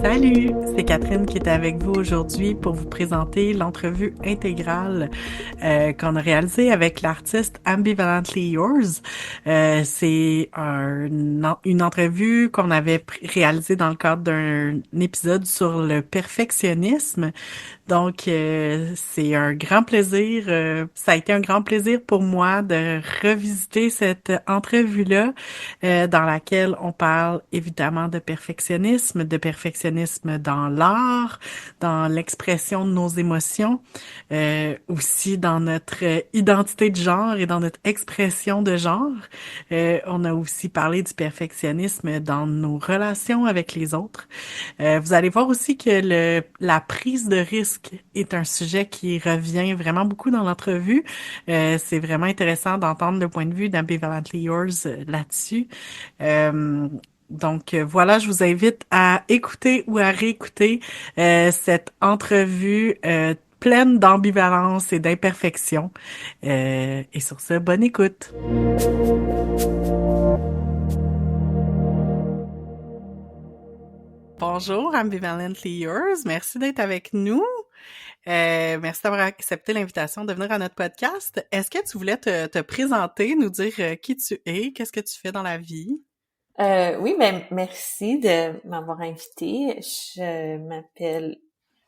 Salut, c'est Catherine qui est avec vous aujourd'hui pour vous présenter l'entrevue intégrale qu'on a réalisée avec l'artiste Ambivalently Yours. C'est une entrevue qu'on avait réalisée dans le cadre d'un épisode sur le perfectionnisme. Donc, c'est un grand plaisir. Ça a été un grand plaisir pour moi de revisiter cette entrevue-là, dans laquelle on parle évidemment de perfectionnisme dans l'art, dans l'expression de nos émotions, aussi dans notre identité de genre et dans notre expression de genre. On a aussi parlé du perfectionnisme dans nos relations avec les autres. Vous allez voir aussi que la prise de risque est un sujet qui revient vraiment beaucoup dans l'entrevue. C'est vraiment intéressant d'entendre le point de vue d'Ambivalently Yours là-dessus. Euh, voilà, je vous invite à écouter ou à réécouter cette entrevue pleine d'ambivalence et d'imperfection. Et sur ce, bonne écoute. Bonjour, Ambivalently Yours. Merci d'être avec nous. Merci d'avoir accepté l'invitation de venir à notre podcast. Est-ce que tu voulais te présenter, nous dire qui tu es, qu'est-ce que tu fais dans la vie? Oui, ben merci de m'avoir invité. Je m'appelle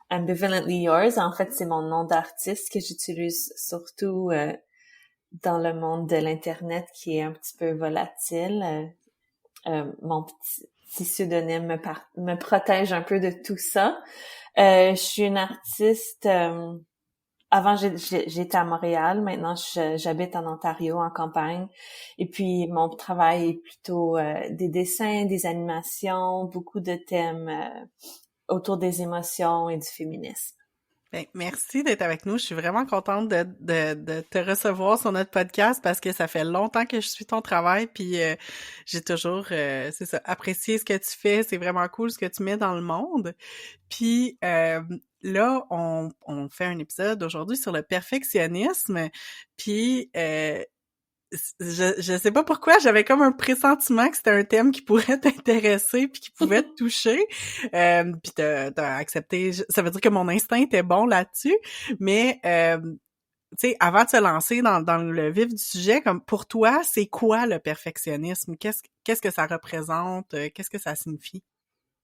Ambivalently Yours. En fait, c'est mon nom d'artiste que j'utilise surtout dans le monde de l'Internet qui est un petit peu volatile. Mon petit pseudonyme me protège un peu de tout ça. Je suis une artiste. Avant, j'étais à Montréal. Maintenant, j'habite en Ontario, en campagne. Et puis, mon travail est plutôt des dessins, des animations, beaucoup de thèmes autour des émotions et du féminisme. Ben, merci d'être avec nous. Je suis vraiment contente de te recevoir sur notre podcast parce que ça fait longtemps que je suis ton travail, puis j'ai toujours, c'est ça, apprécié ce que tu fais. C'est vraiment cool ce que tu mets dans le monde. Puis là, on fait un épisode aujourd'hui sur le perfectionnisme. Puis je sais pas pourquoi, j'avais comme un pressentiment que c'était un thème qui pourrait t'intéresser puis qui pouvait te toucher. Puis t'as accepté. Ça veut dire que mon instinct était bon là-dessus. Mais tu sais, avant de se lancer dans le vif du sujet, comme pour toi, c'est quoi le perfectionnisme? Qu'est-ce que ça représente? Qu'est-ce que ça signifie?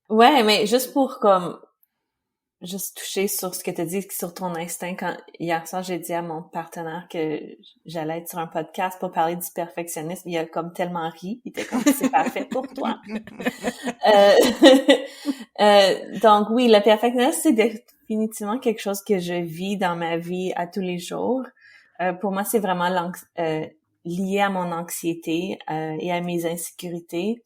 Ouais, mais juste pour comme juste toucher sur ce que tu dis, sur ton instinct. Quand hier soir, j'ai dit à mon partenaire que j'allais être sur un podcast pour parler du perfectionnisme, il a comme tellement ri, il était comme c'est parfait pour toi. Euh, donc oui, le perfectionnisme, c'est définitivement quelque chose que je vis dans ma vie à tous les jours. Pour moi, c'est vraiment lié à mon anxiété et à mes insécurités.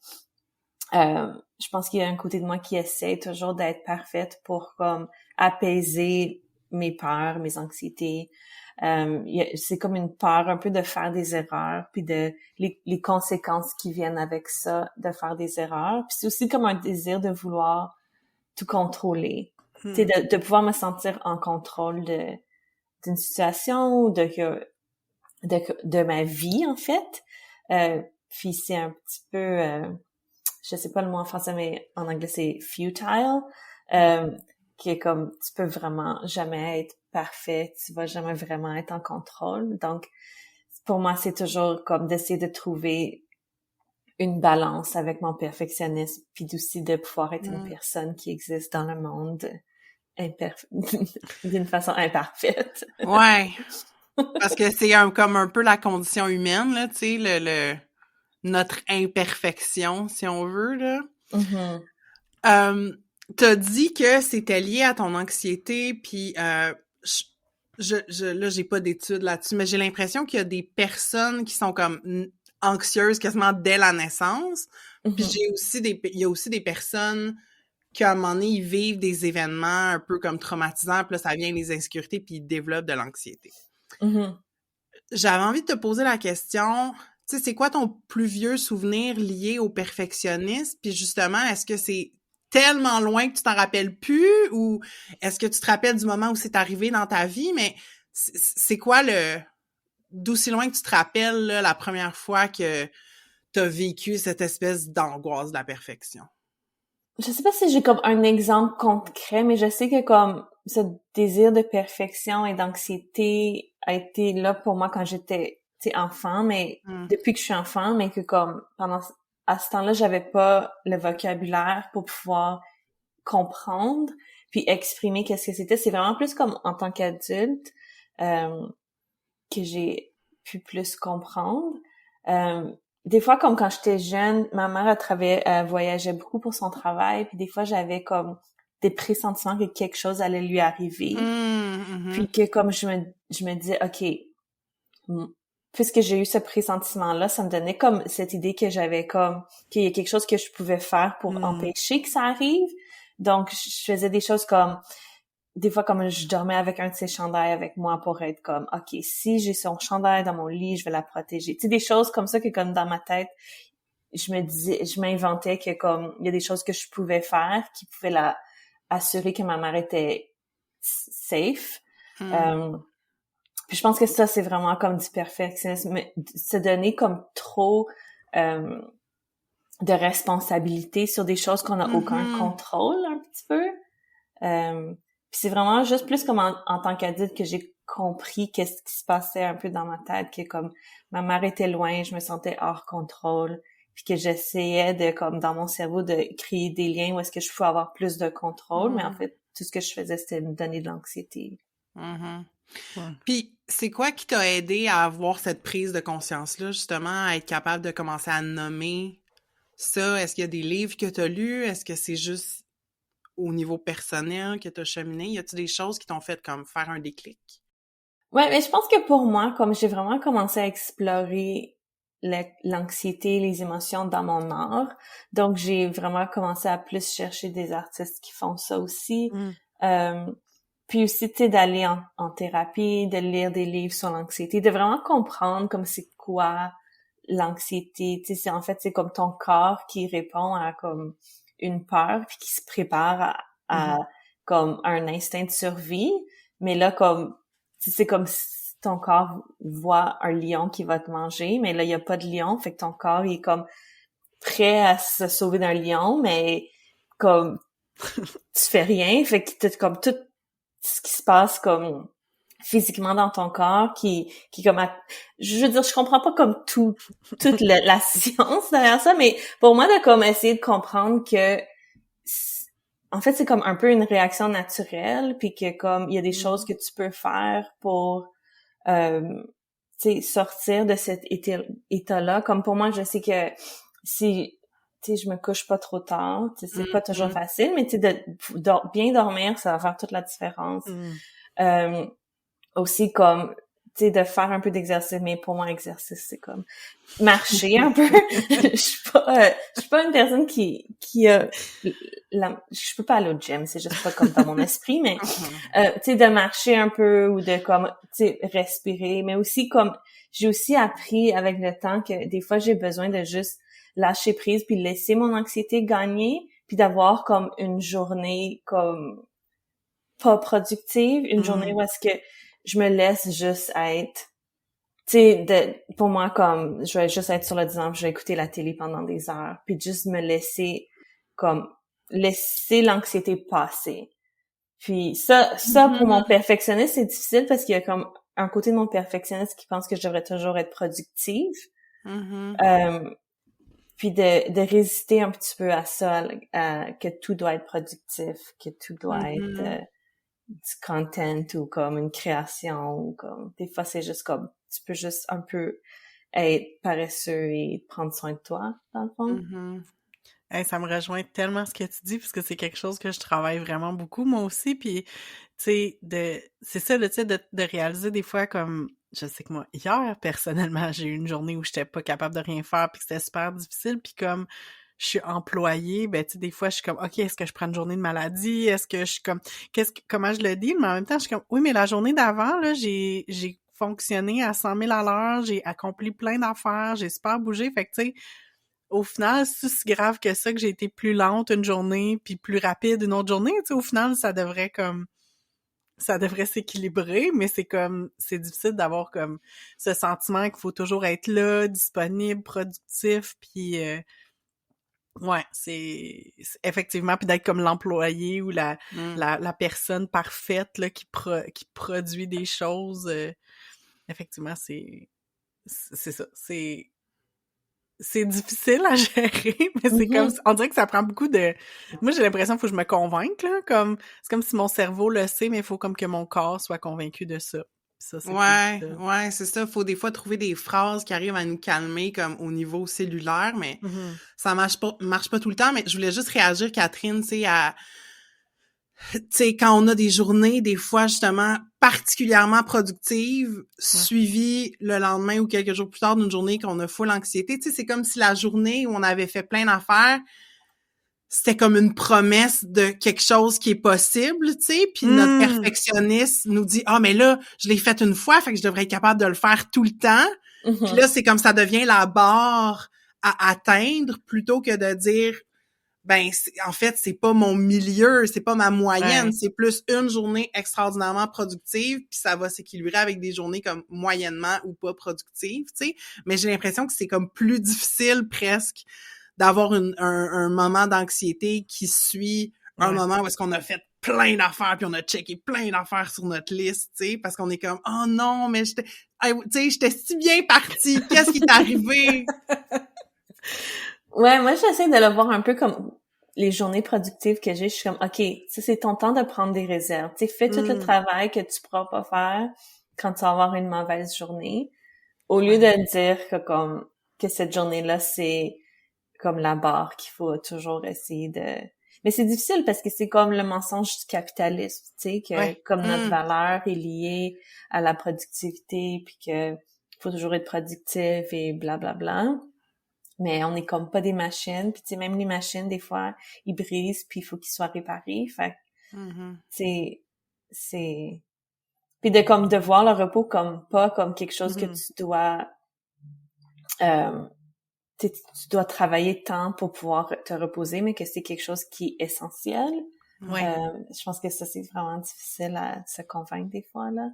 Je pense qu'il y a un côté de moi qui essaie toujours d'être parfaite pour comme apaiser mes peurs, mes anxiétés. C'est comme une peur un peu de faire des erreurs, puis de les conséquences qui viennent avec ça, de faire des erreurs. Puis c'est aussi comme un désir de vouloir tout contrôler. Tu sais, Hmm. de pouvoir me sentir en contrôle d'une situation ou de ma vie, en fait. Puis c'est un petit peu... je sais pas le mot en français, mais en anglais, c'est futile, qui est comme, tu peux vraiment jamais être parfait, tu vas jamais vraiment être en contrôle. Donc, pour moi, c'est toujours comme d'essayer de trouver une balance avec mon perfectionnisme, puis aussi de pouvoir être une Hmm. personne qui existe dans le monde d'une façon imparfaite. Ouais, parce que c'est comme un peu la condition humaine, là, tu sais, notre imperfection, si on veut, là. Mhm. Euh, T'as dit que c'était lié à ton anxiété, puis là, j'ai pas d'études là-dessus, mais j'ai l'impression qu'il y a des personnes qui sont comme anxieuses quasiment dès la naissance. Puis Mhm. il y a aussi des personnes qui, à un moment donné, ils vivent des événements un peu comme traumatisants, puis là, ça vient les insécurités, puis ils développent de l'anxiété. Mhm. J'avais envie de te poser la question, tu sais, c'est quoi ton plus vieux souvenir lié au perfectionnisme? Puis justement, est-ce que c'est tellement loin que tu t'en rappelles plus ou est-ce que tu te rappelles du moment où c'est arrivé dans ta vie? Mais c'est quoi d'aussi loin que tu te rappelles là, la première fois que tu as vécu cette espèce d'angoisse de la perfection? je sais pas si j'ai comme un exemple concret, mais je sais que comme ce désir de perfection et d'anxiété a été là pour moi quand j'étais, tu sais, enfant, mais Mm. depuis que je suis enfant, mais que comme à ce temps-là, j'avais pas le vocabulaire pour pouvoir comprendre puis exprimer qu'est-ce que c'était. C'est vraiment plus comme en tant qu'adulte euh, que j'ai pu plus comprendre. Euh, des fois, comme quand j'étais jeune, ma mère voyageait beaucoup pour son travail, puis des fois, j'avais comme des pressentiments que quelque chose allait lui arriver. Puis que comme je me disais, OK, puisque j'ai eu ce pressentiment-là, ça me donnait comme cette idée que j'avais comme qu'il y a quelque chose que je pouvais faire pour empêcher que ça arrive. Donc, je faisais des choses comme des fois, comme je dormais avec un de ses chandails avec moi pour être comme, OK, si j'ai son chandail dans mon lit, je vais la protéger. Tu sais, des choses comme ça que comme dans ma tête, je m'inventais que comme, il y a des choses que je pouvais faire qui pouvaient assurer que ma mère était safe. Puis je pense que ça, c'est vraiment comme du perfectionnisme, mais se donner comme trop de responsabilité sur des choses qu'on n'a aucun contrôle, un petit peu. Puis c'est vraiment juste plus comme en tant qu'adulte que j'ai compris qu'est-ce qui se passait un peu dans ma tête, que comme ma mère était loin, je me sentais hors contrôle, puis que j'essayais de, comme dans mon cerveau, de créer des liens où est-ce que je pouvais avoir plus de contrôle, mais en fait, tout ce que je faisais, c'était me donner de l'anxiété. Puis, c'est quoi qui t'a aidé à avoir cette prise de conscience-là, justement, à être capable de commencer à nommer ça? Est-ce qu'il y a des livres que t'as lus? Est-ce que c'est juste au niveau personnel que t'as cheminé? Y a-t-il des choses qui t'ont fait comme faire un déclic? Ouais, mais je pense que pour moi, comme j'ai vraiment commencé à explorer l'anxiété, les émotions dans mon art, donc j'ai vraiment commencé à plus chercher des artistes qui font ça aussi. Puis aussi, tu sais, d'aller en thérapie, de lire des livres sur l'anxiété, de vraiment comprendre comme c'est quoi l'anxiété. Tu sais, en fait, c'est comme ton corps qui répond à comme une peur puis qui se prépare à comme un instinct de survie. Mais là, comme c'est comme si ton corps voit un lion qui va te manger, mais là, il y a pas de lion, fait que ton corps, il est comme prêt à se sauver d'un lion, mais comme tu fais rien, fait que t'as comme tout ce qui se passe comme physiquement dans ton corps qui comme je veux dire, je comprends pas comme toute la science derrière ça, mais pour moi de comme essayer de comprendre que en fait c'est comme un peu une réaction naturelle, puis que comme il y a des choses que tu peux faire pour tu sais sortir de cet état-là. Comme pour moi, je sais que si tu sais, je me couche pas trop tard, tu sais, c'est pas toujours facile, mais tu sais, de bien dormir, ça va faire toute la différence. Aussi comme tu sais, de faire un peu d'exercice, mais pour moi, exercice, c'est comme marcher un peu. Je suis pas une personne qui a je peux pas aller au gym, c'est juste pas comme dans mon esprit, mais tu sais, de marcher un peu ou de comme tu sais respirer, mais aussi comme j'ai aussi appris avec le temps que des fois j'ai besoin de juste lâcher prise puis laisser mon anxiété gagner, puis d'avoir comme une journée comme pas productive, une journée où est-ce que je me laisse juste être, tu sais, pour moi, comme, je vais juste être sur le divan, je vais écouter la télé pendant des heures, puis juste me laisser, comme, laisser l'anxiété passer. Puis ça, pour mon perfectionniste, c'est difficile parce qu'il y a comme un côté de mon perfectionniste qui pense que je devrais toujours être productive. Puis de résister un petit peu à ça, que tout doit être productif, que tout doit être du content ou comme une création ou comme des fois c'est juste comme tu peux juste un peu être paresseux et prendre soin de toi dans le fond. Hey, ça me rejoint tellement ce que tu dis, puisque c'est quelque chose que je travaille vraiment beaucoup, moi aussi, puis, tu sais, c'est ça, tu sais, de réaliser des fois comme, je sais que moi, hier, personnellement, j'ai eu une journée où j'étais pas capable de rien faire, puis que c'était super difficile, puis comme, je suis employée, ben, tu sais, des fois, je suis comme, OK, est-ce que je prends une journée de maladie? Est-ce que je suis comme, comment je le dis? Mais en même temps, je suis comme, oui, mais la journée d'avant, là, j'ai fonctionné à 100 000 à l'heure, j'ai accompli plein d'affaires, j'ai super bougé, fait que, tu sais, au final, c'est si grave que ça que j'ai été plus lente une journée puis plus rapide une autre journée, tu sais, au final, ça devrait s'équilibrer, mais c'est difficile d'avoir comme ce sentiment qu'il faut toujours être là, disponible, productif, puis Ouais, effectivement, puis d'être comme l'employé ou Mm. la personne parfaite là qui produit des choses. Effectivement, c'est ça. C'est difficile à gérer, mais c'est comme Mhm. on dirait que ça prend beaucoup de. Moi, j'ai l'impression qu'il faut que je me convainque là, comme c'est comme si mon cerveau le sait, mais il faut comme que mon corps soit convaincu de ça. Puis ça, c'est plus Ouais, difficile. ouais, c'est ça. Faut des fois trouver des phrases qui arrivent à nous calmer comme au niveau cellulaire, mais Mhm. ça marche pas tout le temps. Mais je voulais juste réagir, Catherine, tu sais, à tu sais, quand on a des journées, des fois, justement, particulièrement productives, Ouais. suivies le lendemain ou quelques jours plus tard d'une journée qu'on a full anxiété. Tu sais, c'est comme si la journée où on avait fait plein d'affaires, c'était comme une promesse de quelque chose qui est possible, tu sais, puis notre Hmm. perfectionniste nous dit « Ah, mais là, je l'ai fait une fois, fait que je devrais être capable de le faire tout le temps. » Puis Mhm. là, c'est comme ça devient la barre à atteindre plutôt que de dire ben en fait c'est pas mon milieu, c'est pas ma moyenne, Ouais. c'est plus une journée extraordinairement productive puis ça va s'équilibrer avec des journées comme moyennement ou pas productives, tu sais. Mais j'ai l'impression que c'est comme plus difficile presque d'avoir un moment d'anxiété qui suit un Ouais. moment où est-ce qu'on a fait plein d'affaires puis on a checké plein d'affaires sur notre liste, tu sais, parce qu'on est comme oh non mais tu sais j'étais si bien partie, qu'est-ce qui est arrivé? Ouais, moi, j'essaie de le voir un peu comme les journées productives que j'ai. Je suis comme, OK, ça, c'est ton temps de prendre des réserves. Tu sais, fais tout le Mm, travail que tu pourras pas faire quand tu vas avoir une mauvaise journée. Au lieu ouais. de dire que cette journée-là, c'est comme la barre qu'il faut toujours essayer de... Mais c'est difficile parce que c'est comme le mensonge du capitalisme, tu sais, que Ouais. comme notre Mm, valeur est liée à la productivité, puis que faut toujours être productif et blablabla. Bla, bla. Mais on est comme pas des machines, puis tu sais, même les machines, des fois, ils brisent, puis il faut qu'ils soient réparés. Fait que, mhm, c'est... Puis de comme de voir le repos comme pas comme quelque chose que Mhm. tu dois... Euh, tu dois travailler tant pour pouvoir te reposer, mais que c'est quelque chose qui est essentiel. Ouais. mhm. Je pense que ça, c'est vraiment difficile à se convaincre des fois, là.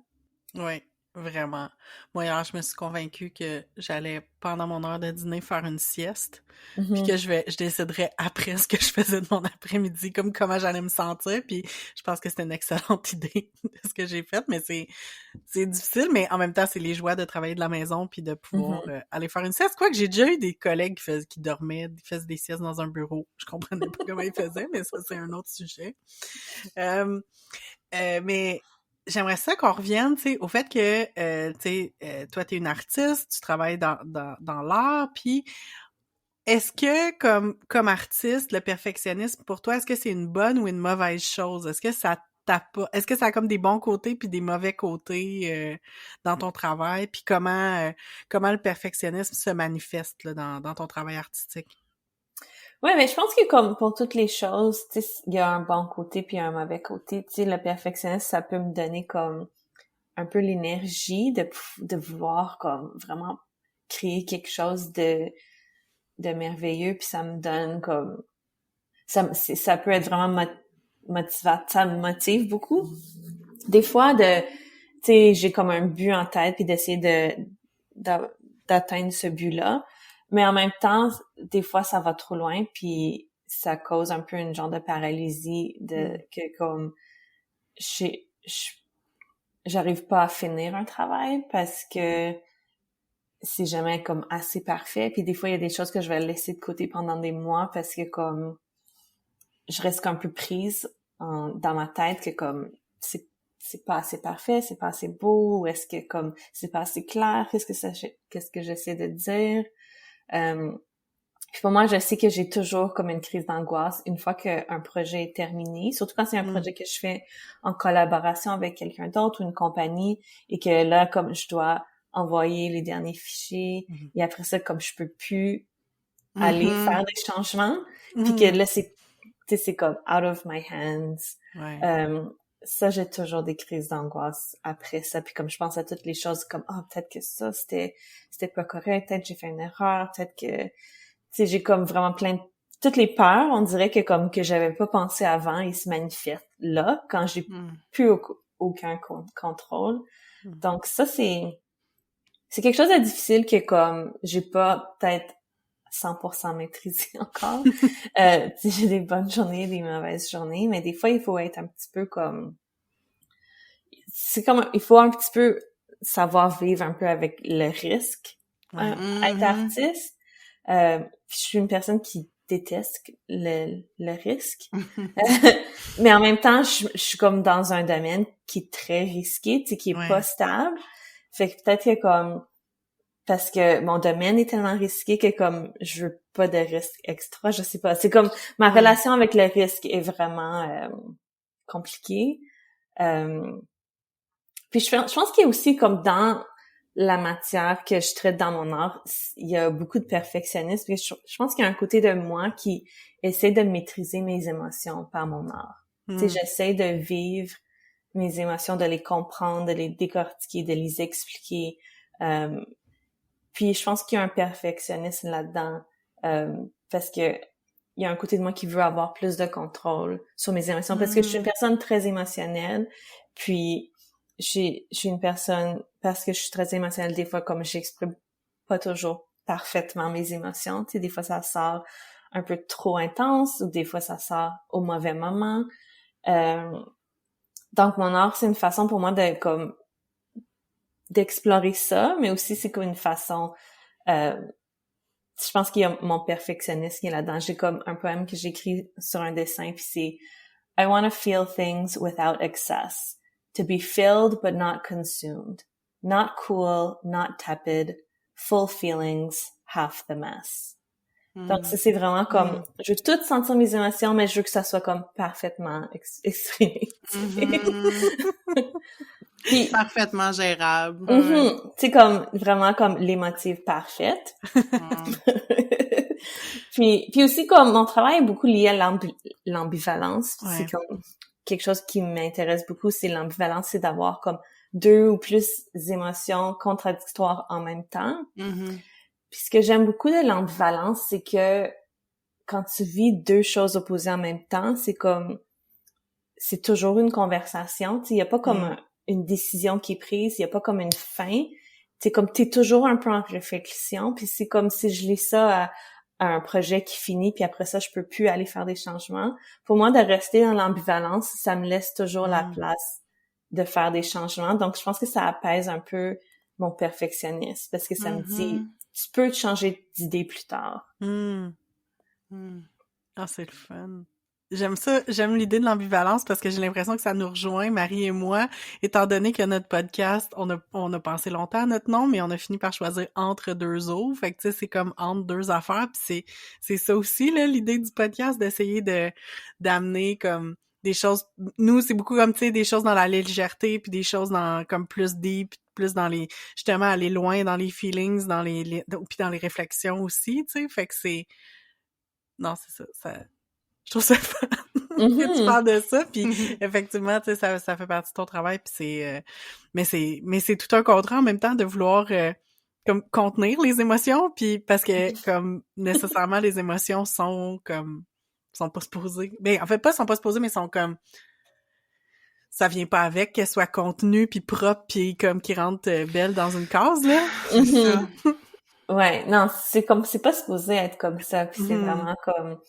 Oui, vraiment. Moi, hier, je me suis convaincue que j'allais, pendant mon heure de dîner, faire une sieste, puis que Mhm. je déciderais après ce que je faisais de mon après-midi, comme comment j'allais me sentir, puis je pense que c'était une excellente idée de ce que j'ai fait, mais c'est difficile, mais en même temps, c'est les joies de travailler de la maison, puis de pouvoir Mhm. aller faire une sieste. Quoique j'ai déjà eu des collègues qui dormaient, qui faisaient des siestes dans un bureau. Je comprenais pas comment ils faisaient, mais ça, c'est un autre sujet. Euh, mais j'aimerais ça qu'on revienne, tu sais, au fait que, tu sais, toi, t'es une artiste, tu travailles dans l'art, puis est-ce que, comme artiste, le perfectionnisme, pour toi, est-ce que c'est une bonne ou une mauvaise chose? Est-ce que ça est-ce que ça a comme des bons côtés puis des mauvais côtés dans ton travail? Puis comment le perfectionnisme se manifeste là, dans ton travail artistique? Ouais, mais je pense que comme pour toutes les choses, tu sais, il y a un bon côté puis un mauvais côté. Tu sais, le perfectionnisme, ça peut me donner comme un peu l'énergie de vouloir comme vraiment créer quelque chose de merveilleux, puis ça me donne comme ça peut être vraiment motivateur, ça me motive beaucoup. Des fois tu sais, j'ai comme un but en tête puis d'essayer d'atteindre ce but-là, mais en même temps, des fois ça va trop loin puis ça cause un peu une genre de paralysie de Hmm. que comme j'ai- j'arrive pas à finir un travail parce que c'est jamais comme assez parfait. Puis des fois, il y a des choses que je vais laisser de côté pendant des mois parce que comme je reste un peu prise dans ma tête que comme c'est pas assez parfait, c'est pas assez beau, ou est-ce que comme c'est pas assez clair, qu'est-ce que j'essaie de dire. Euh, puis pour moi, je sais que j'ai toujours comme une crise d'angoisse une fois qu'un projet est terminé, surtout quand c'est un Hmm. projet que je fais en collaboration avec quelqu'un d'autre ou une compagnie et que là, comme je dois envoyer les derniers fichiers Mhm. et après ça, comme je peux plus aller Mhm. faire des changements, puis que Mhm. là, tu sais, c'est comme out of my hands. Ouais. Euh, ça, j'ai toujours des crises d'angoisse après ça. Puis comme je pense à toutes les choses comme, ah, peut-être que ça, c'était pas correct, peut-être j'ai fait une erreur, peut-être que, tu sais, j'ai comme vraiment toutes les peurs, on dirait que comme que j'avais pas pensé avant, ils se manifestent là, quand j'ai Mhm. plus aucun contrôle. Mhm. Donc ça, c'est quelque chose de difficile que comme j'ai pas peut-être 100% maîtrisée encore. J'ai des bonnes journées, des mauvaises journées, mais des fois, il faut être un petit peu comme... C'est comme... Il faut un petit peu savoir vivre un peu avec le risque, être artiste. Je suis une personne qui déteste le risque. Mais en même temps, je suis comme dans un domaine qui est très risqué, tu sais, qui est pas stable. Fait que peut-être que comme... Parce que mon domaine est tellement risqué que comme je veux pas de risque extra, je sais pas. C'est comme ma relation avec le risque est vraiment compliquée. Puis je pense qu'il y a aussi comme dans la matière que je traite dans mon art, il y a beaucoup de perfectionnisme. Puis je pense qu'il y a un côté de moi qui essaie de maîtriser mes émotions par mon art. Tu sais, j'essaie de vivre mes émotions, de les comprendre, de les décortiquer, de les expliquer. Puis je pense qu'il y a un perfectionnisme là-dedans parce que il y a un côté de moi qui veut avoir plus de contrôle sur mes émotions parce que je suis une personne très émotionnelle. Puis je suis une personne parce que je suis très émotionnelle des fois comme j'exprime pas toujours parfaitement mes émotions. Tu sais, des fois ça sort un peu trop intense ou des fois ça sort au mauvais moment. Donc mon art c'est une façon pour moi de comme d'explorer ça, mais aussi c'est comme une façon je pense qu'il y a mon perfectionnisme qui est là-dedans. J'ai comme un poème que j'écris sur un dessin puis c'est I want to feel things without excess, to be filled but not consumed, not cool, not tepid, full feelings, half the mess. Donc c'est vraiment comme je veux tout sentir mes émotions mais je veux que ça soit comme parfaitement exprimé. Puis, parfaitement gérable. C'est comme vraiment comme l'émotive parfaite. puis aussi comme mon travail est beaucoup lié à l'ambivalence. C'est comme quelque chose qui m'intéresse beaucoup, c'est l'ambivalence, c'est d'avoir comme deux ou plus émotions contradictoires en même temps. Puis ce que j'aime beaucoup de l'ambivalence, c'est que quand tu vis deux choses opposées en même temps, c'est comme c'est toujours une conversation. Il y a pas comme une décision qui est prise, il y a pas comme une fin. C'est comme t'es toujours un peu en réflexion, puis c'est comme si je lis ça à un projet qui finit, puis après ça, je peux plus aller faire des changements. Pour moi, de rester dans l'ambivalence, ça me laisse toujours la place de faire des changements. Donc, je pense que ça apaise un peu mon perfectionnisme, parce que ça me dit, tu peux te changer d'idée plus tard. Ah, c'est le fun. J'aime ça, j'aime l'idée de l'ambivalence parce que j'ai l'impression que ça nous rejoint, Marie et moi, étant donné que notre podcast, on a pensé longtemps à notre nom, mais on a fini par choisir entre deux eaux. Fait que tu sais, c'est comme entre deux affaires, puis c'est ça aussi, là, l'idée du podcast, d'essayer d'amener comme des choses. Nous, c'est beaucoup comme, tu sais, des choses dans la légèreté, puis des choses dans comme plus deep, plus dans les, justement, aller loin dans les feelings, puis dans les réflexions aussi, tu sais. Fait que c'est, non, c'est ça. Je trouve ça fun que tu parles de ça, puis effectivement, tu sais, ça fait partie de ton travail, puis c'est... mais c'est tout un contrat en même temps de vouloir comme contenir les émotions, puis parce que comme nécessairement les émotions sont pas supposées... Ben, en fait, pas sont pas supposées, mais sont comme... Ça vient pas avec qu'elles soient contenues, puis propres, puis comme qui rentrent belles dans une case, là. Ouais, non, c'est comme... C'est pas supposé être comme ça, puis c'est vraiment comme...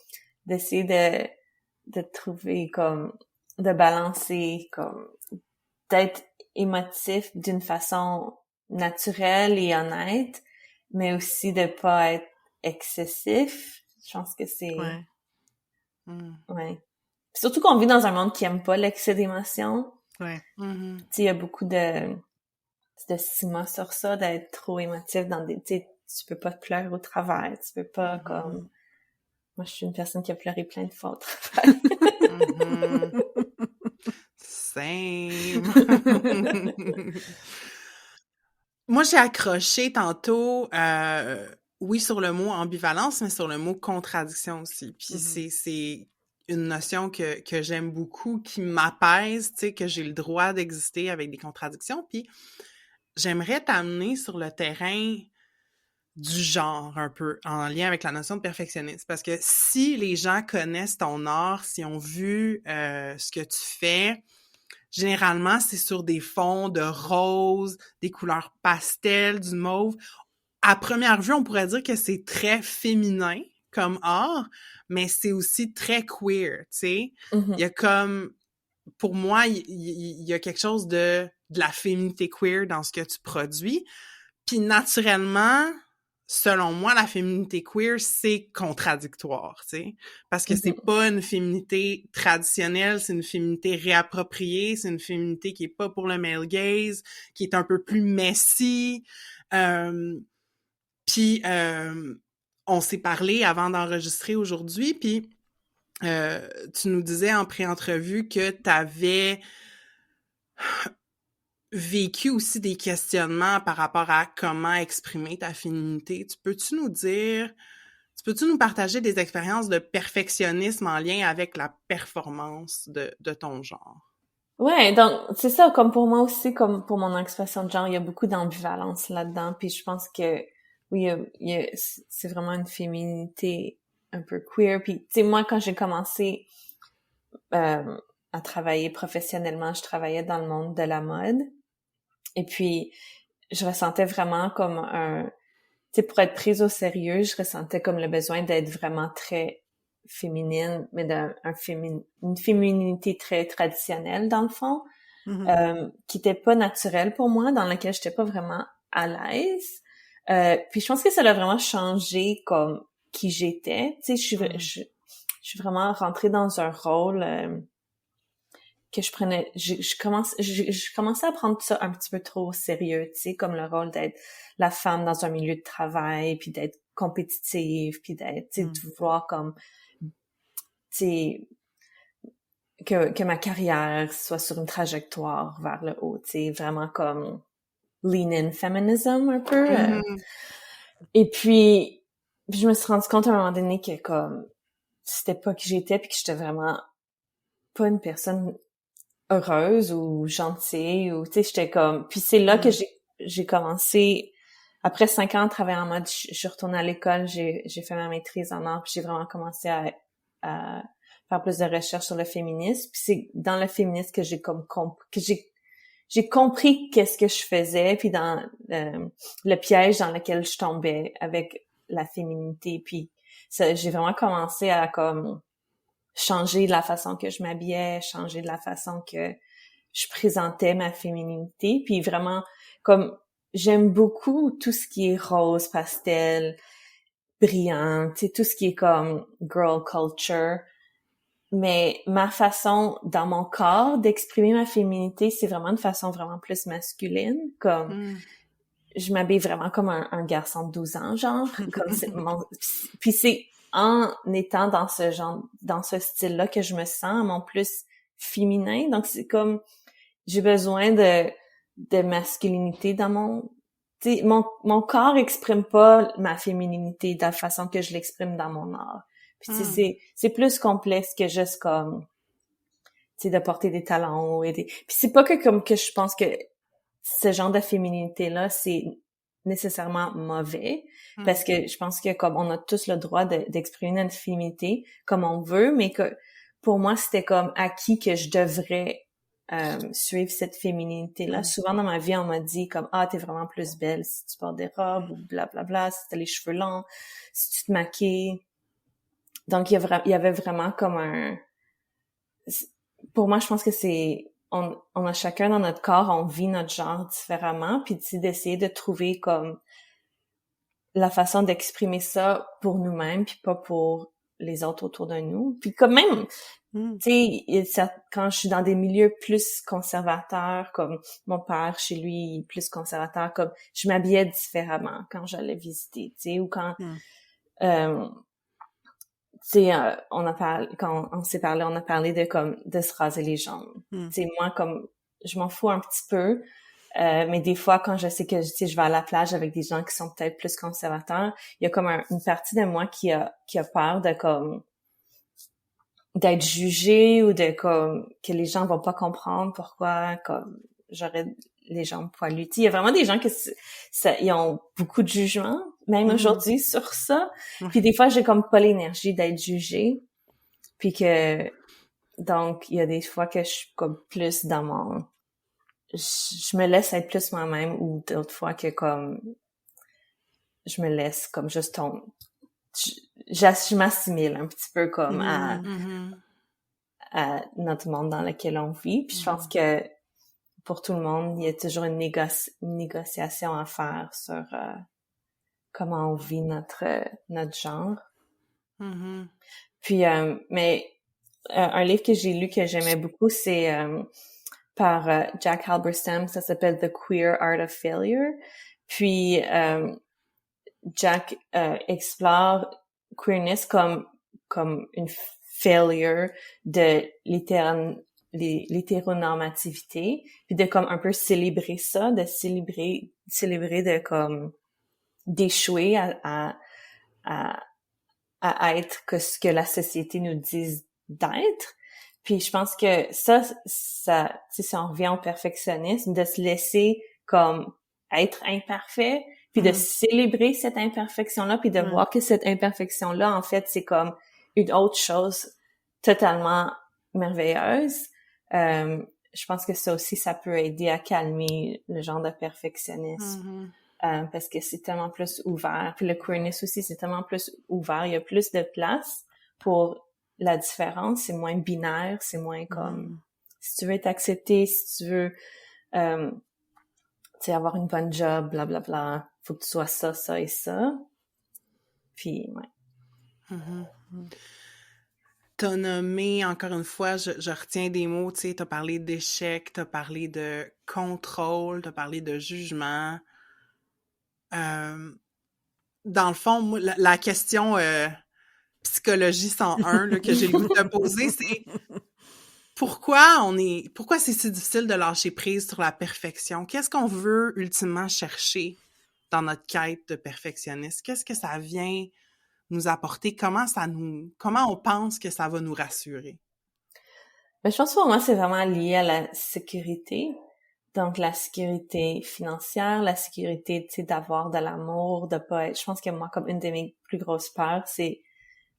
d'essayer de trouver comme de balancer comme d'être émotif d'une façon naturelle et honnête mais aussi de pas être excessif. Je pense que c'est ouais. Surtout qu'on vit dans un monde qui aime pas l'excès d'émotions. Tu sais, il y a beaucoup de stigma sur ça, d'être trop émotif dans des, tu sais, tu peux pas te pleurer au travail, tu peux pas comme... Moi, je suis une personne qui a pleuré plein de fois au travail. Same. Moi, j'ai accroché tantôt, oui, sur le mot ambivalence, mais sur le mot contradiction aussi. Puis c'est une notion que j'aime beaucoup, qui m'apaise, tu sais, que j'ai le droit d'exister avec des contradictions. Puis j'aimerais t'amener sur le terrain du genre un peu, en lien avec la notion de perfectionnisme. Parce que si les gens connaissent ton art, si ont vu ce que tu fais, généralement, c'est sur des fonds de rose, des couleurs pastel, du mauve. à première vue, on pourrait dire que c'est très féminin comme art, mais c'est aussi très queer, tu sais. Il y a comme, pour moi, il y a quelque chose de la féminité queer dans ce que tu produis. Puis naturellement, selon moi, la féminité queer, c'est contradictoire, tu sais. Parce que c'est pas une féminité traditionnelle, c'est une féminité réappropriée, c'est une féminité qui est pas pour le male gaze, qui est un peu plus messy. Puis on s'est parlé avant d'enregistrer aujourd'hui, puis tu nous disais en pré-entrevue que t'avais vécu aussi des questionnements par rapport à comment exprimer ta féminité. Tu peux-tu nous partager des expériences de perfectionnisme en lien avec la performance de ton genre? Ouais, donc c'est ça, comme pour moi aussi, comme pour mon expression de genre, il y a beaucoup d'ambivalence là-dedans, puis je pense que oui, c'est vraiment une féminité un peu queer, puis tu sais, moi, quand j'ai commencé à travailler professionnellement, je travaillais dans le monde de la mode, et puis je ressentais vraiment comme tu sais, pour être prise au sérieux, je ressentais comme le besoin d'être vraiment très féminine, mais une féminité très traditionnelle dans le fond, qui était pas naturelle pour moi, dans laquelle j'étais pas vraiment à l'aise. Puis je pense que ça a vraiment changé comme qui j'étais. Tu sais, je suis vraiment rentrée dans un rôle que je prenais. Je commençais à prendre ça un petit peu trop au sérieux, tu sais, comme le rôle d'être la femme dans un milieu de travail, puis d'être compétitive, puis d'être, tu sais, de vouloir comme, tu sais, que ma carrière soit sur une trajectoire vers le haut, tu sais, vraiment comme lean-in feminism un peu. Et puis, je me suis rendu compte à un moment donné que comme c'était pas qui j'étais, puis que j'étais vraiment pas une personne heureuse ou gentille, ou tu sais, j'étais comme... Puis c'est là que j'ai commencé... Après 5 ans de travailler en mode, je suis retournée à l'école, j'ai fait ma maîtrise en art, puis j'ai vraiment commencé à faire plus de recherches sur le féminisme. Puis c'est dans le féminisme que j'ai comme j'ai compris qu'est-ce que je faisais, puis dans le piège dans lequel je tombais avec la féminité. Puis j'ai vraiment commencé à comme changer de la façon que je m'habillais, changer de la façon que je présentais ma féminité, puis vraiment comme j'aime beaucoup tout ce qui est rose, pastel, brillant, tu sais, tout ce qui est comme girl culture. Mais ma façon, dans mon corps, d'exprimer ma féminité, c'est vraiment une façon vraiment plus masculine. Comme, je m'habille vraiment comme un garçon de 12 ans, genre. Comme c'est puis c'est en étant dans ce style-là que je me sens mon plus féminin. Donc c'est comme, j'ai besoin de masculinité dans tu sais, mon corps exprime pas ma féminité de la façon que je l'exprime dans mon art. Puis tu sais, c'est plus complexe que juste comme, tu sais, de porter des talons et puis c'est pas que comme que je pense que ce genre de féminité-là, c'est nécessairement mauvais, parce que je pense que comme on a tous le droit d'exprimer notre féminité comme on veut, mais que pour moi, c'était comme acquis que je devrais suivre cette féminité-là. Souvent dans ma vie, on m'a dit comme « Ah, t'es vraiment plus belle si tu portes des robes » ou blablabla, si t'as les cheveux longs, si tu te maquilles. Donc, il y avait vraiment comme pour moi, je pense que on a chacun dans notre corps, on vit notre genre différemment, puis d'essayer de trouver comme la façon d'exprimer ça pour nous-mêmes, puis pas pour les autres autour de nous. Puis quand même, tu sais, quand je suis dans des milieux plus conservateurs, comme mon père, chez lui, plus conservateur, comme je m'habillais différemment quand j'allais visiter, tu sais, ou quand... tu sais, quand on s'est parlé, on a parlé de se raser les jambes. Tu sais, moi, comme, je m'en fous un petit peu, mais des fois, quand je sais que, tu sais, je vais à la plage avec des gens qui sont peut-être plus conservateurs, il y a comme une partie de moi qui a peur de, comme, d'être jugée ou de, comme, que les gens vont pas comprendre pourquoi, comme, j'aurais les jambes poilues. Tu sais, il y a vraiment des gens ils ont beaucoup de jugement, même aujourd'hui, sur ça. Puis des fois, j'ai comme pas l'énergie d'être jugée. Puis donc, il y a des fois que je suis comme plus dans je me laisse être plus moi-même, ou d'autres fois que comme, je me laisse comme juste je m'assimile un petit peu comme à notre monde dans lequel on vit. Puis je pense que pour tout le monde, il y a toujours une négociation à faire sur comment on vit notre genre. Puis, mais un livre que j'ai lu que j'aimais beaucoup, c'est par Jack Halberstam, ça s'appelle The Queer Art of Failure. Puis Jack explore queerness comme une failure de l'hétéronormativité, puis de comme un peu célébrer ça, de célébrer de comme d'échouer à être que ce que la société nous dise d'être. Puis je pense que ça, si on revient au perfectionnisme, de se laisser comme être imparfait, puis de célébrer cette imperfection-là, puis de voir que cette imperfection-là, en fait, c'est comme une autre chose totalement merveilleuse. Je pense que ça aussi, ça peut aider à calmer le genre de perfectionnisme. Parce que c'est tellement plus ouvert. Puis le queerness aussi, c'est tellement plus ouvert. Il y a plus de place pour la différence. C'est moins binaire. C'est moins comme... Si tu veux être accepté, si tu veux avoir une bonne job, blablabla, faut que tu sois ça, ça et ça. Puis, ouais. T'as nommé, encore une fois, je retiens des mots, tu sais, t'as parlé d'échec, t'as parlé de contrôle, t'as parlé de jugement. Dans le fond, moi, la question psychologie 101 là, que j'ai le goût de te poser, c'est pourquoi c'est si difficile de lâcher prise sur la perfection? Qu'est-ce qu'on veut ultimement chercher dans notre quête de perfectionniste? Qu'est-ce que ça vient nous apporter? Comment on pense que ça va nous rassurer? Ben, je pense que pour moi, c'est vraiment lié à la sécurité. Donc, la sécurité financière, la sécurité, tu sais, d'avoir de l'amour, de pas être... Je pense que moi, comme une de mes plus grosses peurs, c'est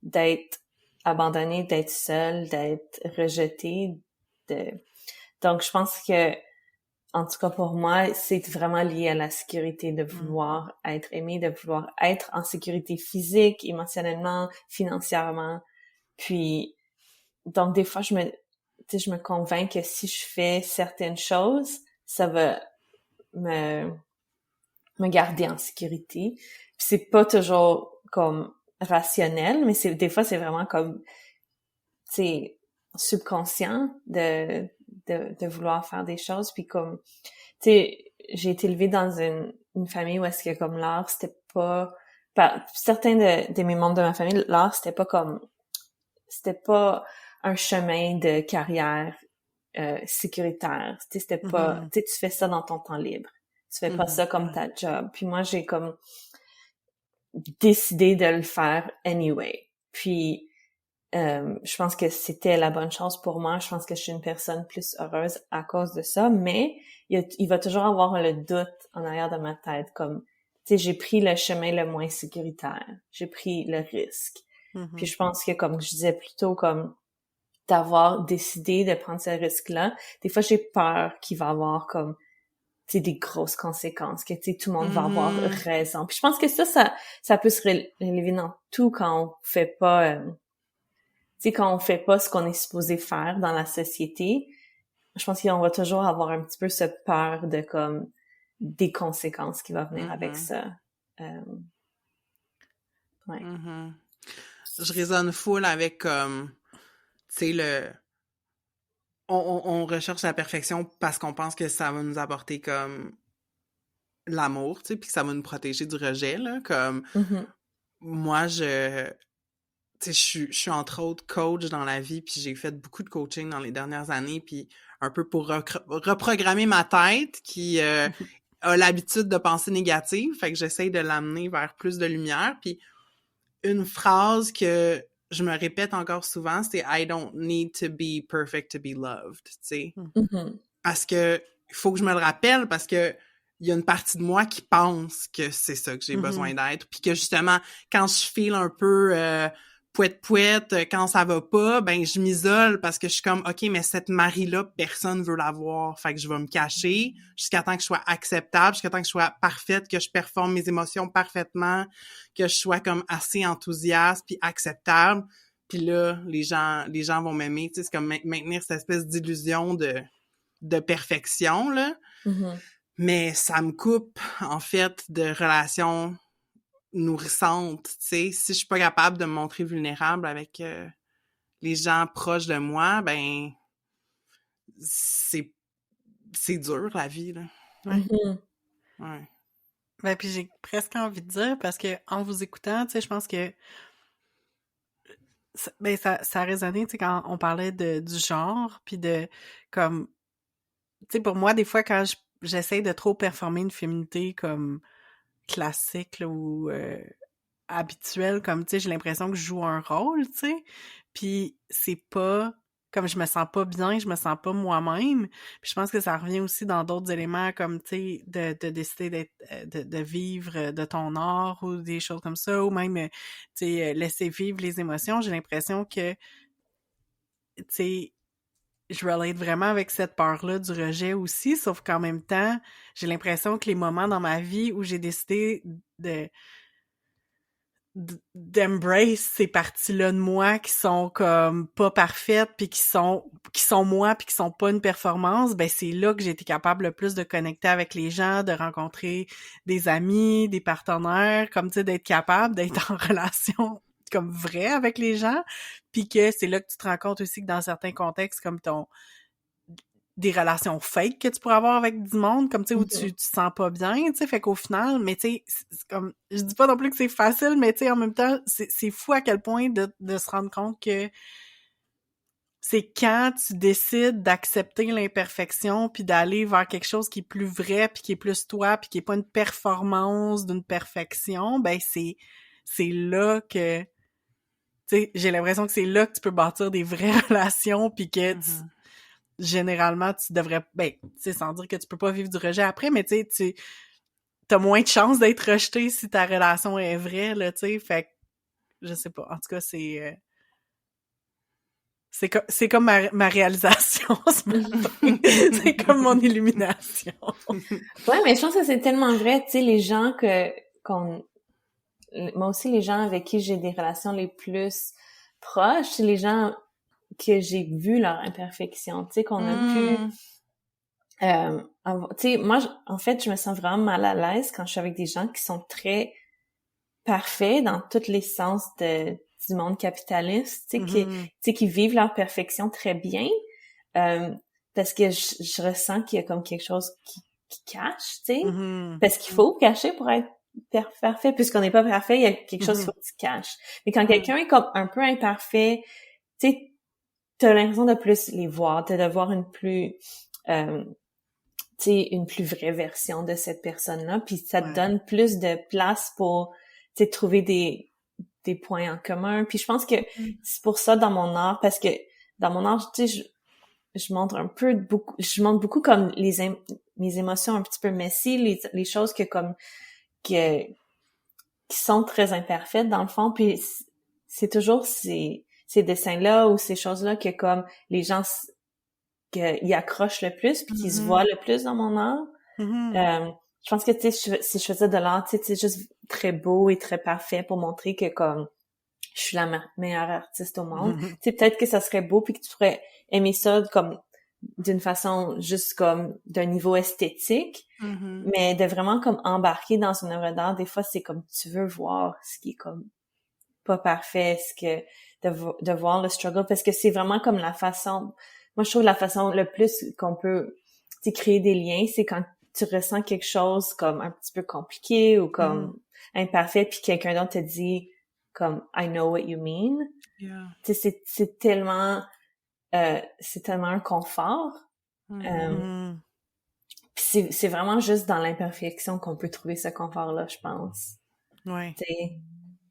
d'être abandonnée, d'être seule, d'être rejetée. Donc, je pense que, en tout cas pour moi, c'est vraiment lié à la sécurité de vouloir être aimée, de vouloir être en sécurité physique, émotionnellement, financièrement. Puis, donc, des fois, je me convainc que si je fais certaines choses, ça va me garder en sécurité. Puis c'est pas toujours comme rationnel, mais des fois c'est vraiment comme subconscient de vouloir faire des choses. Puis comme j'ai été élevée dans une famille où est-ce que comme l'art c'était pas certains de mes membres de ma famille, l'art c'était pas un chemin de carrière sécuritaire. C'était pas... Tu fais ça dans ton temps libre. Tu fais pas ça comme ta job. Puis moi, j'ai comme décidé de le faire anyway. Puis je pense que c'était la bonne chose pour moi. Je pense que je suis une personne plus heureuse à cause de ça. Mais il va toujours avoir le doute en arrière de ma tête. Comme, j'ai pris le chemin le moins sécuritaire. J'ai pris le risque. Puis je pense que, comme je disais plus tôt, comme d'avoir décidé de prendre ce risque-là, des fois, j'ai peur qu'il va avoir comme, des grosses conséquences, que, tout le monde va avoir raison. Puis je pense que ça peut se relever dans tout quand on fait pas, quand on fait pas ce qu'on est supposé faire dans la société. Je pense qu'on va toujours avoir un petit peu cette peur de, comme, des conséquences qui vont venir avec ça. Ouais. Je résonne full avec, comme, tu sais, on recherche la perfection parce qu'on pense que ça va nous apporter comme l'amour, tu sais, puis que ça va nous protéger du rejet, là, comme moi, tu sais, je suis entre autres coach dans la vie, puis j'ai fait beaucoup de coaching dans les dernières années, puis un peu pour reprogrammer ma tête qui a l'habitude de penser négative, fait que j'essaye de l'amener vers plus de lumière, puis une phrase que je me répète encore souvent, c'est « I don't need to be perfect to be loved », tu sais. Parce que il faut que je me le rappelle, parce que il y a une partie de moi qui pense que c'est ça que j'ai besoin d'être, puis que justement, quand je feel un peu pouette quand ça va pas, ben je m'isole parce que je suis comme OK, mais cette Marie-là, personne veut la voir. Fait que je vais me cacher jusqu'à temps que je sois acceptable, jusqu'à temps que je sois parfaite, que je performe mes émotions parfaitement, que je sois comme assez enthousiaste puis acceptable. Puis là, les gens vont m'aimer. Tu sais, c'est comme maintenir cette espèce d'illusion de perfection, là. Mm-hmm. Mais ça me coupe, en fait, de relations nourrissantes, tu sais. Si je suis pas capable de me montrer vulnérable avec les gens proches de moi, ben c'est dur, la vie, là. Ouais. Mm-hmm. Ouais. Ben, puis j'ai presque envie de dire, parce que en vous écoutant, tu sais, je pense que ça a résonné, tu sais, quand on parlait du genre, puis de, comme, tu sais, pour moi, des fois, quand j'essaie de trop performer une féminité comme classique, là, ou habituelle, comme, tu sais, j'ai l'impression que je joue un rôle, tu sais, puis c'est pas... Comme je me sens pas bien, je me sens pas moi-même. Puis je pense que ça revient aussi dans d'autres éléments comme, tu sais, de décider d'être, de vivre de ton art ou des choses comme ça, ou même, tu sais, laisser vivre les émotions. J'ai l'impression que, tu sais, je relate vraiment avec cette peur-là du rejet aussi, sauf qu'en même temps, j'ai l'impression que les moments dans ma vie où j'ai décidé d'embrace ces parties-là de moi qui sont comme pas parfaites puis qui sont moi puis qui sont pas une performance, ben c'est là que j'ai été capable le plus de connecter avec les gens, de rencontrer des amis, des partenaires, comme tu sais, d'être capable d'être en relation comme vraie avec les gens, puis que c'est là que tu te rends compte aussi que dans certains contextes comme des relations fake que tu pourrais avoir avec du monde, comme, tu sais, où tu te sens pas bien, tu sais, fait qu'au final, mais tu sais, c'est comme, je dis pas non plus que c'est facile, mais tu sais, en même temps, c'est fou à quel point de se rendre compte que c'est quand tu décides d'accepter l'imperfection puis d'aller vers quelque chose qui est plus vrai puis qui est plus toi puis qui est pas une performance d'une perfection, ben c'est là que, tu sais, j'ai l'impression que c'est là que tu peux bâtir des vraies relations puis que généralement, tu devrais, ben, tu sais, sans dire que tu peux pas vivre du rejet après, mais tu sais, t'as moins de chances d'être rejeté si ta relation est vraie, là, tu sais, fait que, je sais pas, en tout cas, c'est comme ma réalisation ce matin. C'est comme mon illumination. Ouais, mais je pense que c'est tellement vrai, tu sais, les gens moi aussi, les gens avec qui j'ai des relations les plus proches, c'est les gens que j'ai vu leur imperfection, tu sais, qu'on a pu... tu sais, moi, en fait, je me sens vraiment mal à l'aise quand je suis avec des gens qui sont très parfaits dans tous les sens du monde capitaliste, tu sais, qui vivent leur perfection très bien, parce que je ressens qu'il y a comme quelque chose qui cache, tu sais, parce qu'il faut cacher pour être parfait, puisqu'on n'est pas parfait, il y a quelque chose qu'il faut que tu caches. Mais quand quelqu'un est comme un peu imparfait, tu sais, t'as l'impression de plus les voir, de voir une plus, tu sais, une plus vraie version de cette personne-là, puis ça te donne plus de place pour, tu sais, trouver des points en commun. Puis je pense que c'est pour ça dans mon art, parce que dans mon art, tu sais, je montre beaucoup comme mes émotions un petit peu messy, les choses qui sont très imparfaites dans le fond, puis c'est toujours ces dessins-là ou ces choses-là que comme les gens qu'ils accrochent le plus puis qu'ils se voient le plus dans mon art. Je pense que, tu sais, si je faisais de l'art, tu sais, c'est juste très beau et très parfait pour montrer que comme je suis la meilleure artiste au monde. Tu sais, peut-être que ça serait beau puis que tu pourrais aimer ça comme d'une façon juste comme d'un niveau esthétique, mais de vraiment comme embarquer dans une œuvre d'art, des fois c'est comme tu veux voir ce qui est comme pas parfait, de voir le struggle, parce que c'est vraiment comme la façon, moi je trouve la façon le plus qu'on peut, tu sais, créer des liens, c'est quand tu ressens quelque chose comme un petit peu compliqué ou comme imparfait, puis quelqu'un d'autre te dit comme I know what you mean. Yeah. Tu sais, c'est tellement un confort. Puis c'est vraiment juste dans l'imperfection qu'on peut trouver ce confort-là, je pense. Ouais.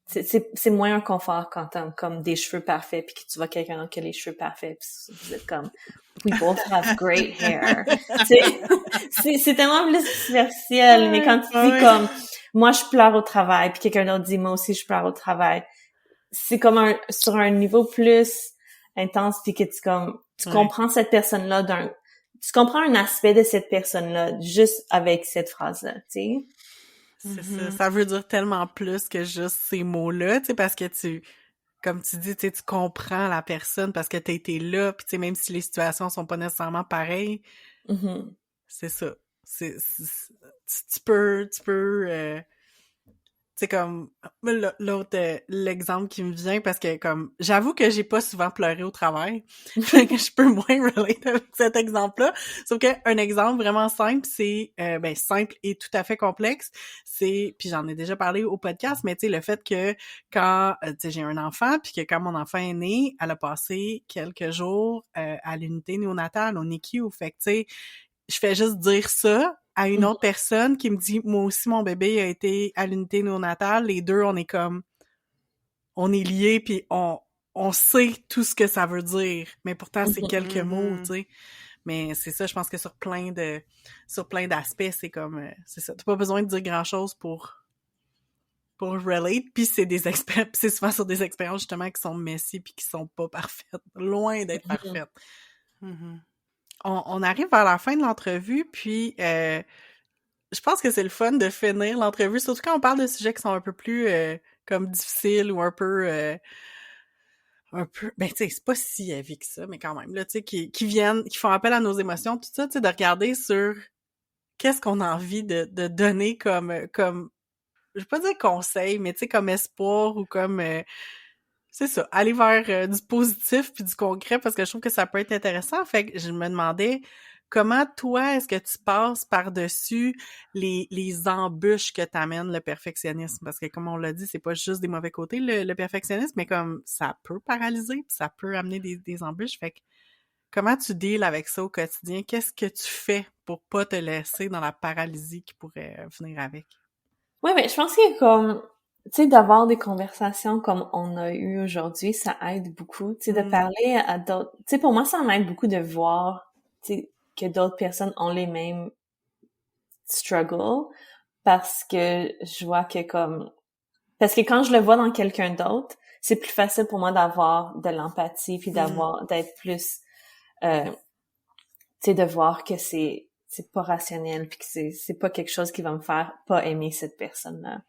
C'est moins un confort quand t'as comme des cheveux parfaits puis que tu vois quelqu'un d'autre qui a les cheveux parfaits puis vous êtes comme we both have great hair. c'est tellement plus superficiel, mais quand tu dis comme moi je pleure au travail puis quelqu'un d'autre dit moi aussi je pleure au travail, c'est comme sur un niveau plus intense, puis que tu comprends cette personne-là tu comprends un aspect de cette personne-là juste avec cette phrase-là, tu sais. C'est ça. Ça veut dire tellement plus que juste ces mots-là, tu sais, parce que comme tu dis, tu sais, tu comprends la personne parce que t'as été là, puis tu sais, même si les situations sont pas nécessairement pareilles, c'est ça. Tu peux c'est comme l'exemple qui me vient parce que comme j'avoue que j'ai pas souvent pleuré au travail, fait que je peux moins relate avec cet exemple-là. Sauf que un exemple vraiment simple, c'est simple et tout à fait complexe, c'est puis j'en ai déjà parlé au podcast, mais tu sais le fait que quand tu sais j'ai un enfant puis que quand mon enfant est né, elle a passé quelques jours à l'unité néonatale au NICU, fait que tu sais je fais juste dire ça à une autre personne qui me dit, moi aussi, mon bébé a été à l'unité néonatale. Les deux, on est liés, puis on sait tout ce que ça veut dire. Mais pourtant, c'est quelques mots, tu sais. Mais c'est ça, je pense que sur plein d'aspects, c'est comme, c'est ça. T'as pas besoin de dire grand-chose pour relate, puis c'est souvent sur des expériences, justement, qui sont messy puis qui sont pas parfaites. Loin d'être parfaites. On arrive vers la fin de l'entrevue, puis je pense que c'est le fun de finir l'entrevue, surtout quand on parle de sujets qui sont un peu plus comme difficiles ou un peu ben tu sais, c'est pas si heavy que ça, mais quand même, là, tu sais, qui font appel à nos émotions, tout ça, tu sais, de regarder sur qu'est-ce qu'on a envie de donner comme je vais pas dire conseil, mais tu sais, comme espoir ou comme c'est ça, aller vers du positif puis du concret parce que je trouve que ça peut être intéressant. Fait que je me demandais comment toi, est-ce que tu passes par-dessus les embûches que t'amène le perfectionnisme? Parce que comme on l'a dit, c'est pas juste des mauvais côtés le perfectionnisme, mais comme ça peut paralyser puis ça peut amener des embûches. Fait que comment tu deals avec ça au quotidien? Qu'est-ce que tu fais pour pas te laisser dans la paralysie qui pourrait venir avec? Ouais, mais je pense que comme, tu sais, d'avoir des conversations comme on a eu aujourd'hui, ça aide beaucoup, tu sais, de parler à d'autres, tu sais, pour moi, ça m'aide beaucoup de voir, tu sais, que d'autres personnes ont les mêmes struggles, parce que je vois que parce que quand je le vois dans quelqu'un d'autre, c'est plus facile pour moi d'avoir de l'empathie, puis d'être plus, tu sais, de voir que c'est pas rationnel, puis que c'est pas quelque chose qui va me faire pas aimer cette personne-là.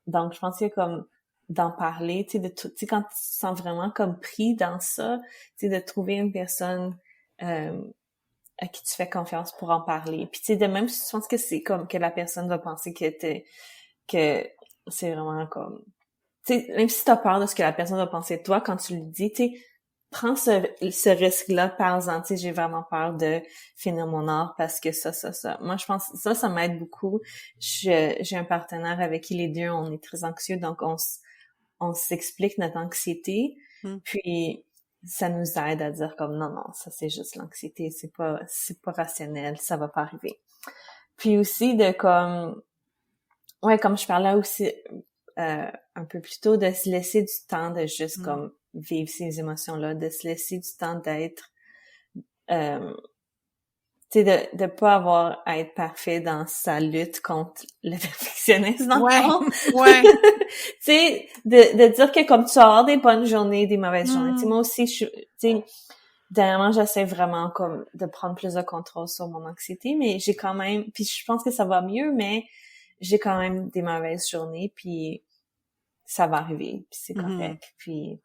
Donc, je pense que comme d'en parler, tu sais, de tout, tu sais, quand tu te sens vraiment comme pris dans ça, tu sais, de trouver une personne à qui tu fais confiance pour en parler. Puis tu sais, de même si tu penses que c'est comme que la personne va penser que c'est vraiment comme, tu sais, même si t'as peur de ce que la personne va penser de toi, quand tu lui dis, tu sais, prends ce risque-là, parle-en, tu sais, j'ai vraiment peur de finir mon art parce que ça. Moi, je pense ça m'aide beaucoup. J'ai un partenaire avec qui les deux, on est très anxieux, donc on s'explique notre anxiété, puis ça nous aide à dire comme non, ça c'est juste l'anxiété, c'est pas rationnel, ça va pas arriver. Puis aussi de comme, ouais, comme je parlais aussi un peu plus tôt, de se laisser du temps de juste comme vivre ces émotions-là, de se laisser du temps d'être, tu sais, de pas avoir à être parfait dans sa lutte contre le perfectionnisme dans le fond. Ouais. Tu sais, de dire que comme tu vas avoir des bonnes journées, des mauvaises journées. Tu sais, moi aussi, tu sais, dernièrement, j'essaie vraiment comme de prendre plus de contrôle sur mon anxiété, mais j'ai quand même, puis je pense que ça va mieux, mais j'ai quand même des mauvaises journées, puis ça va arriver, puis c'est correct. Puis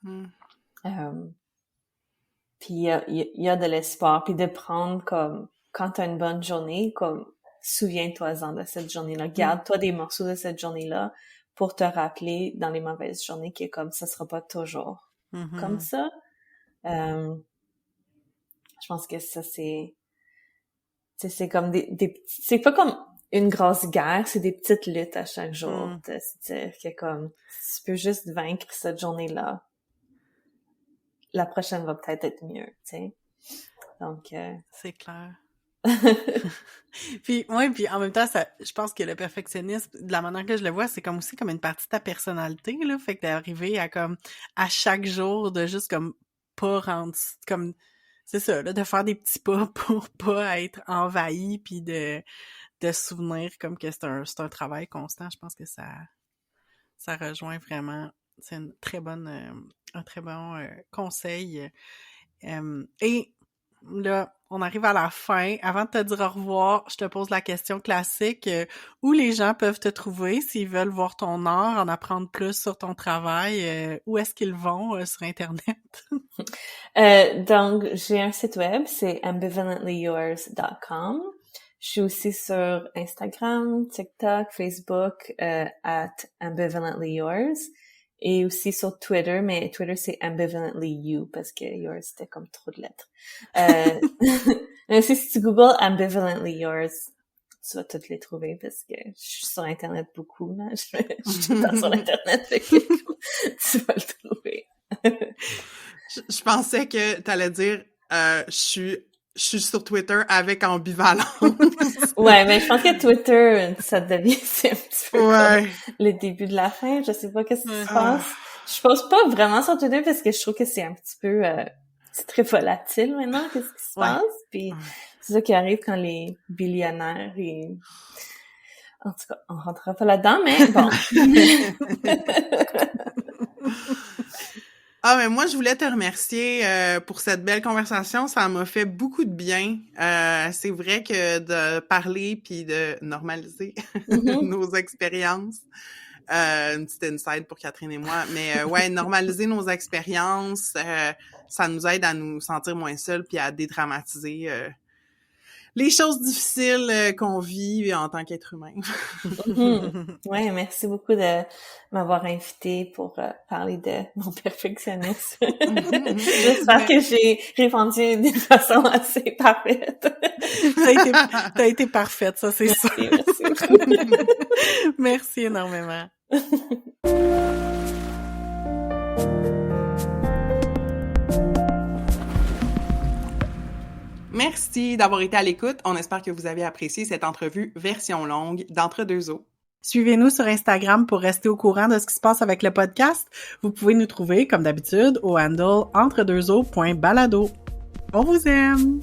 puis il y a de l'espoir, puis de prendre comme quand t'as une bonne journée, comme souviens-toi-en de cette journée-là, garde-toi des morceaux de cette journée-là pour te rappeler dans les mauvaises journées que comme ça sera pas toujours comme ça. Je pense que ça c'est comme c'est pas comme une grosse guerre, c'est des petites luttes à chaque jour. C'est-à-dire que comme si tu peux juste vaincre cette journée-là, la prochaine va peut-être être mieux, tu sais. Donc c'est clair. Puis en même temps, je pense que le perfectionnisme, de la manière que je le vois, c'est comme aussi comme une partie de ta personnalité, là. Fait que d'arriver à comme à chaque jour de juste comme pas rendre comme c'est ça, là, de faire des petits pas pour pas être envahi puis de se souvenir comme que c'est un travail constant. Je pense que ça rejoint vraiment une très bonne, un très bon conseil. Et là, on arrive à la fin. Avant de te dire au revoir, je te pose la question classique. Où les gens peuvent te trouver s'ils veulent voir ton art, en apprendre plus sur ton travail? Où est-ce qu'ils vont sur Internet? Donc, j'ai un site web, c'est ambivalentlyyours.com. Je suis aussi sur Instagram, TikTok, Facebook, @ambivalentlyyours. Et aussi sur Twitter, mais Twitter, c'est ambivalentlyu, parce que yours, c'était comme trop de lettres. Mais aussi, si tu googles ambivalently yours, tu vas toutes les trouver, parce que je suis sur Internet beaucoup, là. Je suis tout le temps sur Internet, fait que tu vas le trouver. Je pensais que t'allais dire, je suis sur Twitter avec ambivalence. Ouais, mais je pense que Twitter, ça devient, c'est un petit peu comme le début de la fin. Je sais pas qu'est-ce qui se passe. Je poste pas vraiment sur Twitter parce que je trouve que c'est un petit peu, c'est très volatile maintenant, qu'est-ce qui se passe. Puis c'est ça qui arrive quand les billionnaires et, en tout cas, on rentrera pas là-dedans, mais bon. Ah, mais moi, je voulais te remercier pour cette belle conversation. Ça m'a fait beaucoup de bien. C'est vrai que de parler puis de normaliser nos expériences, une petite insight pour Catherine et moi, mais ouais, normaliser nos expériences, ça nous aide à nous sentir moins seuls puis à dédramatiser les choses difficiles qu'on vit en tant qu'être humain. Ouais, merci beaucoup de m'avoir invité pour parler de mon perfectionnisme. J'espère que j'ai répondu d'une façon assez parfaite. T'as été parfaite, ça c'est sûr. Merci. Merci énormément. Merci d'avoir été à l'écoute. On espère que vous avez apprécié cette entrevue version longue d'Entre deux eaux. Suivez-nous sur Instagram pour rester au courant de ce qui se passe avec le podcast. Vous pouvez nous trouver, comme d'habitude, au handle entredeuxeaux.balado. On vous aime!